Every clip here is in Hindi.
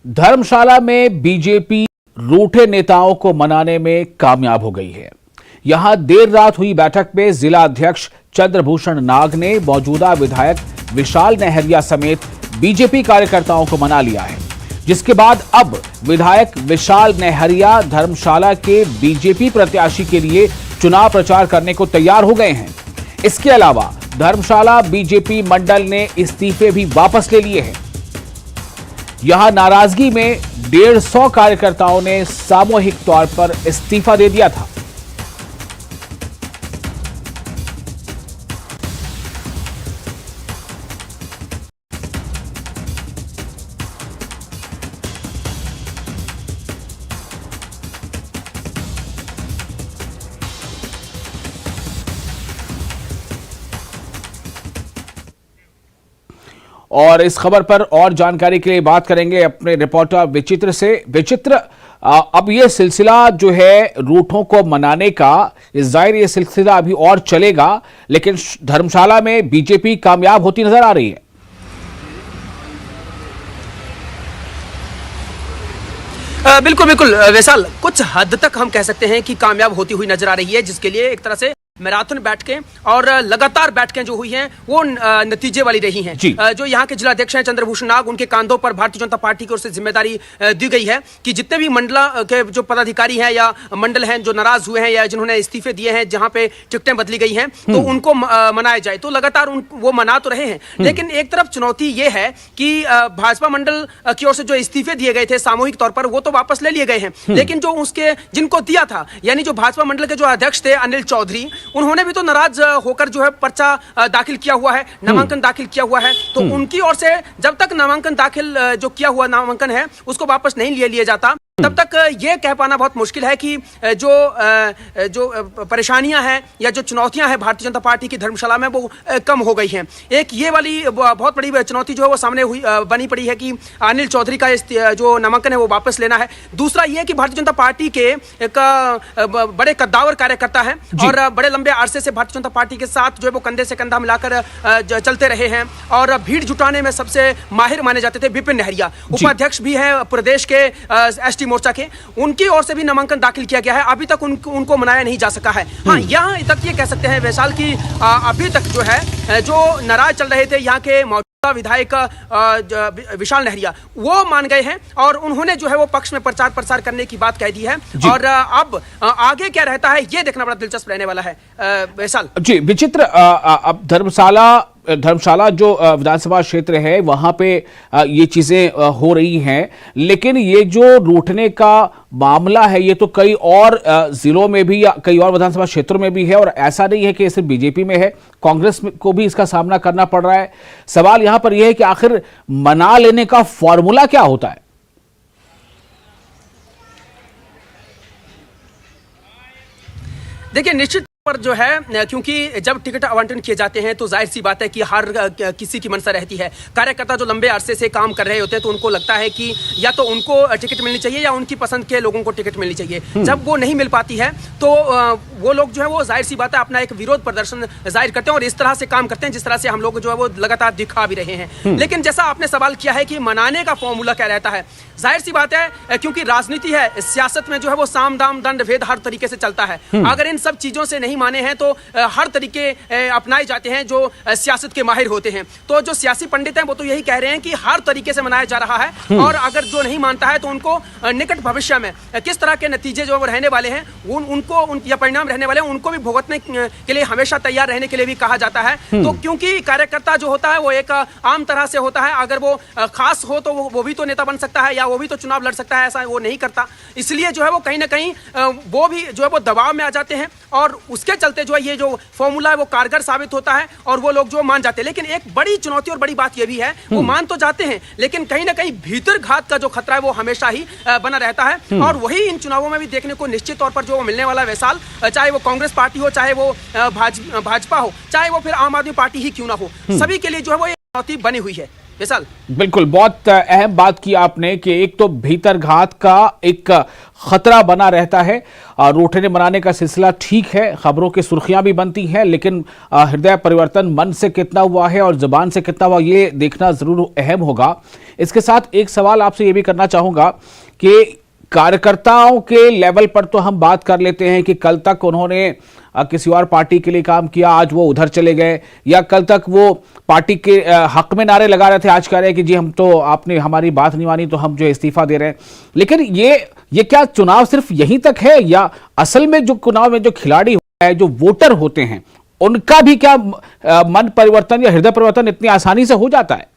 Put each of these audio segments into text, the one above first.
धर्मशाला में बीजेपी रूठे नेताओं को मनाने में कामयाब हो गई है। यहां देर रात हुई बैठक में जिला अध्यक्ष चंद्रभूषण नाग ने मौजूदा विधायक विशाल नहरिया समेत बीजेपी कार्यकर्ताओं को मना लिया है, जिसके बाद अब विधायक विशाल नहरिया धर्मशाला के बीजेपी प्रत्याशी के लिए चुनाव प्रचार करने को तैयार हो गए हैं। इसके अलावा धर्मशाला बीजेपी मंडल ने इस्तीफे भी वापस ले लिए हैं। यहां नाराजगी में 150 कार्यकर्ताओं ने सामूहिक तौर पर इस्तीफा दे दिया था। और इस खबर पर और जानकारी के लिए बात करेंगे अपने रिपोर्टर विचित्र से। विचित्र, अब ये सिलसिला जो है रूठों को मनाने का, जाहिर ये सिलसिला अभी और चलेगा, लेकिन धर्मशाला में बीजेपी कामयाब होती नजर आ रही है। बिल्कुल बिल्कुल वैसाल, कुछ हद तक हम कह सकते हैं कि कामयाब होती हुई नजर आ रही है, जिसके लिए एक तरह से मैराथन बैठकें और लगातार बैठकें जो हुई हैं वो नतीजे वाली रही हैं। जो यहाँ के जिला अध्यक्ष हैं चंद्रभूषण नाग, उनके कांधों पर भारतीय जनता पार्टी की ओर से जिम्मेदारी दी गई है कि जितने भी मंडला के जो पदाधिकारी हैं या मंडल हैं जो नाराज हुए हैं या जिन्होंने इस्तीफे दिए हैं, जहां पे टिकटें बदली गई हैं, तो उनको मनाया जाए। तो लगातार वो मना तो रहे हैं, लेकिन एक तरफ चुनौती ये है कि भाजपा मंडल की ओर से जो इस्तीफे दिए गए थे सामूहिक तौर पर, वो तो वापस ले लिए गए हैं, लेकिन जो उसके जिनको दिया था, यानी जो भाजपा मंडल के जो अध्यक्ष थे अनिल चौधरी, उन्होंने भी तो नाराज होकर जो है पर्चा दाखिल किया हुआ है, नामांकन दाखिल किया हुआ है। तो उनकी ओर से जब तक नामांकन दाखिल जो किया हुआ नामांकन है उसको वापस नहीं लिया जाता, तब तक ये कह पाना बहुत मुश्किल है कि जो परेशानियां हैं या जो चुनौतियां हैं भारतीय जनता पार्टी की धर्मशाला में वो कम हो गई हैं। एक ये वाली बहुत बड़ी चुनौती जो है वो सामने बनी पड़ी है कि अनिल चौधरी का जो नामांकन है वो वापस लेना है। दूसरा ये कि भारतीय जनता पार्टी के एक बड़े कद्दावर कार्यकर्ता हैं और बड़े लंबे अरसे से भारतीय जनता पार्टी के साथ जो है वो कंधे से कंधा मिलाकर चलते रहे हैं और भीड़ जुटाने में सबसे माहिर माने जाते थे। विपिन नहरिया उपाध्यक्ष भी है प्रदेश के एसटी मोर्चा के, उनकी ओर से भी नामांकन दाखिल किया गया है। अभी तक उनको मनाया नहीं जा सका है। हाँ, यहाँ तक ये कह सकते हैं वैशाल की अभी तक जो है जो नाराज चल रहे थे यहाँ के मौजूदा विधायक विशाल नहरिया, वो मान गए हैं और उन्होंने जो है वो पक्ष में प्रचार प्रसार करने की बात कह दी है। और अब आगे क्या रहता है ये देखना बड़ा दिलचस्प रहने वाला है। वैशाल जी, विचित्र, अब धर्मशाला जो विधानसभा क्षेत्र है वहां पे ये चीजें हो रही हैं, लेकिन ये जो रूठने का मामला है ये तो कई और जिलों में भी या कई और विधानसभा क्षेत्रों में भी है, और ऐसा नहीं है कि सिर्फ बीजेपी में है, कांग्रेस को भी इसका सामना करना पड़ रहा है। सवाल यहां पर यह है कि आखिर मना लेने का फॉर्मूला क्या होता है? देखिए, निश्चित पर जो है, क्योंकि जब टिकट आवंटन किए जाते हैं तो जाहिर सी बात है कि हर किसी की मनसा रहती है। कार्यकर्ता जो लंबे अरसे से काम कर रहे होते हैं तो उनको लगता है कि या तो उनको टिकट मिलनी चाहिए या उनकी पसंद के लोगों को टिकट मिलनी चाहिए। जब वो नहीं मिल पाती है तो वो लोग जो है वो जाहिर सी बात है अपना एक विरोध प्रदर्शन जाहिर करते हैं और इस तरह से काम करते हैं जिस तरह से हम लोग जो है वो लगातार दिखा भी रहे हैं। लेकिन जैसा आपने सवाल किया है कि मनाने का फॉर्मूला क्या रहता है, जाहिर सी बात है क्योंकि राजनीति है, सियासत में जो है वो साम दाम दंड भेद हर तरीके से चलता है। अगर इन सब चीजों से नहीं माने हैं तो हर तरीके अपनाए जाते हैं जो सियासत के माहिर होते हैं। तो जो सियासी पंडित हैं वो तो यही कह रहे हैं कि हर तरीके से मनाया जा रहा है, और अगर जो नहीं मानता है तो उनको निकट भविष्य में किस तरह के नतीजे जो रहने वाले हैं उनको या परिणाम रहने वाले हैं उनको भी भुगतने के लिए हमेशा तैयार रहने के लिए भी कहा जाता है। तो क्योंकि कार्यकर्ता जो होता है वो एक आम तरह से होता है, अगर वो खास हो तो वो भी तो नेता बन सकता है या वो भी तो चुनाव लड़ सकता है, ऐसा वो नहीं करता। इसलिए जो है वो कहीं ना कहीं वो भी जो है वो दबाव में आ जाते हैं और उसके चलते जो है ये जो फॉर्मूला है वो कारगर साबित होता है और वो लोग जो मान जाते हैं। लेकिन एक बड़ी चुनौती और बड़ी बात ये भी है, वो मान तो जाते हैं लेकिन कहीं ना कहीं भीतर घात का जो खतरा है वो हमेशा ही बना रहता है। और वही इन चुनावों में भी देखने को निश्चित तौर पर जो मिलने वाला वैसाल, चाहे वो कांग्रेस पार्टी हो, चाहे वो भाजपा हो, चाहे वो फिर आम आदमी पार्टी ही क्यों ना हो, सभी के लिए जो है वो ये चुनौती बनी हुई है। वैसाल। बिल्कुल, बहुत अहम बात की आपने कि एक तो भीतरघात का एक खतरा बना रहता है। रूठने मनाने का सिलसिला ठीक है, खबरों की सुर्खियां भी बनती हैं, लेकिन हृदय परिवर्तन मन से कितना हुआ है और जुबान से कितना हुआ, ये देखना जरूर अहम होगा। इसके साथ एक सवाल आपसे ये भी करना चाहूंगा कि कार्यकर्ताओं के लेवल पर तो हम बात कर लेते हैं कि कल तक उन्होंने किसी और पार्टी के लिए काम किया, आज वो उधर चले गए, या कल तक वो पार्टी के हक में नारे लगा रहे थे, आज कह रहे हैं कि जी हम तो, आपने हमारी बात नहीं मानी तो हम जो इस्तीफा दे रहे हैं। लेकिन ये क्या चुनाव सिर्फ यहीं तक है, या असल में जो चुनाव में जो खिलाड़ी होता है, जो वोटर होते हैं, उनका भी क्या मन परिवर्तन या हृदय परिवर्तन इतनी आसानी से हो जाता है?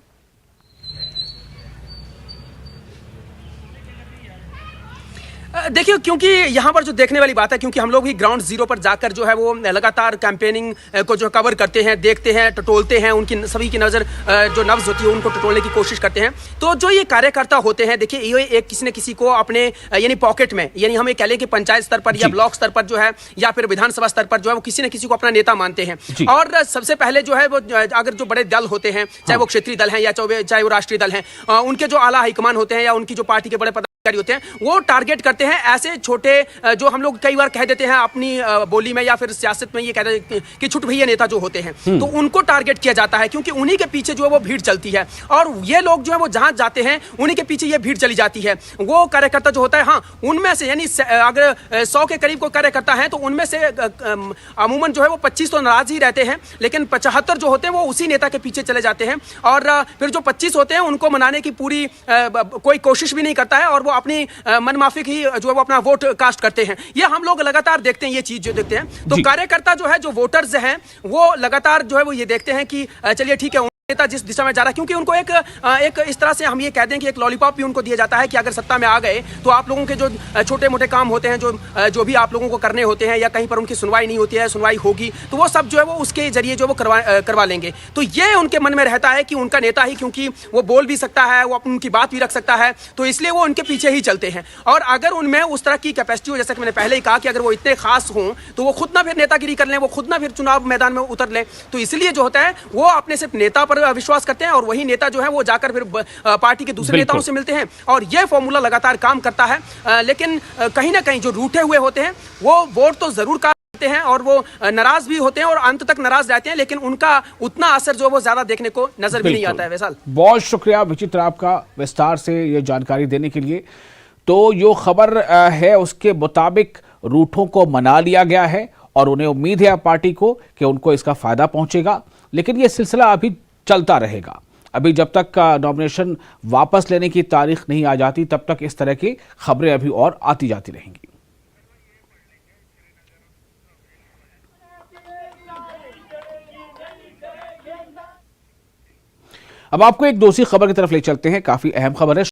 देखिए, क्योंकि यहाँ पर जो देखने वाली बात है, क्योंकि हम लोग भी ग्राउंड जीरो पर जाकर जो है वो लगातार कैंपेनिंग को जो कवर करते हैं, देखते हैं, टटोलते हैं, उनकी सभी की नज़र जो नब्ज होती है उनको टटोलने की कोशिश करते हैं। तो जो ये कार्यकर्ता होते हैं, देखिए ये एक किसी न किसी को अपने यानी पॉकेट में, यानी हमें कह लें कि पंचायत स्तर पर या ब्लॉक स्तर पर जो है, या फिर विधानसभा स्तर पर जो है वो किसी न किसी को अपना नेता मानते हैं। और सबसे पहले जो है वो, अगर जो बड़े दल होते हैं, चाहे वो क्षेत्रीय दल हैं या चाहे वो राष्ट्रीय दल हैं, उनके जो आला हाईकमान होते हैं या उनकी जो पार्टी के बड़े होते हैं, वो टारगेट करते हैं ऐसे छोटे, जो हम लोग कई बार कह देते हैं अपनी बोली में या फिर सियासत में ये कहते हैं कि छुट भैया नेता जो होते हैं, तो उनको टारगेट किया जाता है, क्योंकि उन्हीं के पीछे जो है वो भीड़ चलती है। और ये लोग जो है वो जहां जाते हैं उन्हीं के पीछे ये भीड़ चली जाती है। वो कार्यकर्ता जो होता है, हाँ, उनमें से यानी अगर 100 के करीब को कार्यकर्ता है तो उनमें से अमूमन जो है वो 25 तो नाराज ही रहते हैं, लेकिन 75 जो होते हैं वो उसी नेता के पीछे चले जाते हैं। और फिर जो 25 होते हैं उनको मनाने की पूरी कोई कोशिश भी नहीं करता है, और वो अपनी मनमाफिक ही जो है वो अपना वोट कास्ट करते हैं। ये हम लोग लगातार देखते हैं, ये चीज जो देखते हैं। तो कार्यकर्ता जो है, जो वोटर्स हैं, वो लगातार जो है वो ये देखते हैं कि चलिए ठीक है, नेता जिस दिशा में जा रहा है, क्योंकि उनको एक इस तरह से हम ये कह दें कि एक लॉलीपॉप भी उनको दिया जाता है कि अगर सत्ता में आ गए तो आप लोगों के जो छोटे मोटे काम होते हैं, जो भी आप लोगों को करने होते हैं, या कहीं पर उनकी सुनवाई नहीं होती है, सुनवाई होगी तो वो सब जो है वो उसके जरिए जो वो करवा लेंगे। तो ये उनके मन में रहता है कि उनका नेता ही, क्योंकि वो बोल भी सकता है, वो उनकी बात भी रख सकता है, तो इसलिए वो उनके पीछे ही चलते हैं। और अगर उनमें उस तरह की कैपेसिटी हो, जैसा कि मैंने पहले ही कहा कि अगर वो इतने खास हों तो वो खुद ना फिर नेतागिरी कर लें, वो खुद ना फिर चुनाव मैदान में उतर लें। तो इसलिए जो होता है वो अपने सिर्फ नेता पर विश्वास करते हैं, और वही नेता जो है वो जाकर फिर पार्टी के दूसरे नेताओं से मिलते हैं, और ये फॉर्मूला लगातार काम करता है। लेकिन कहीं ना कहीं जो रूठे हुए होते हैं वो वोट तो जरूर काटते हैं, और वो नाराज भी होते हैं, और अंत तक नाराज रहते हैं, लेकिन उनका उतना असर जो वो ज्यादा देखने को नजर भी नहीं आता है। वैसाल, बहुत शुक्रिया विचित्र आपका विस्तार से ये जानकारी देने के लिए। तो जो खबर है उसके मुताबिक रूठों को मना लिया गया है, और उन्हें उम्मीद है पार्टी को कि उनको इसका फायदा पहुंचेगा, लेकिन यह सिलसिला अभी चलता रहेगा। अभी जब तक नॉमिनेशन वापस लेने की तारीख नहीं आ जाती, तब तक इस तरह की खबरें अभी और आती जाती रहेंगी। अब आपको एक दूसरी खबर की तरफ ले चलते हैं, काफी अहम खबर है।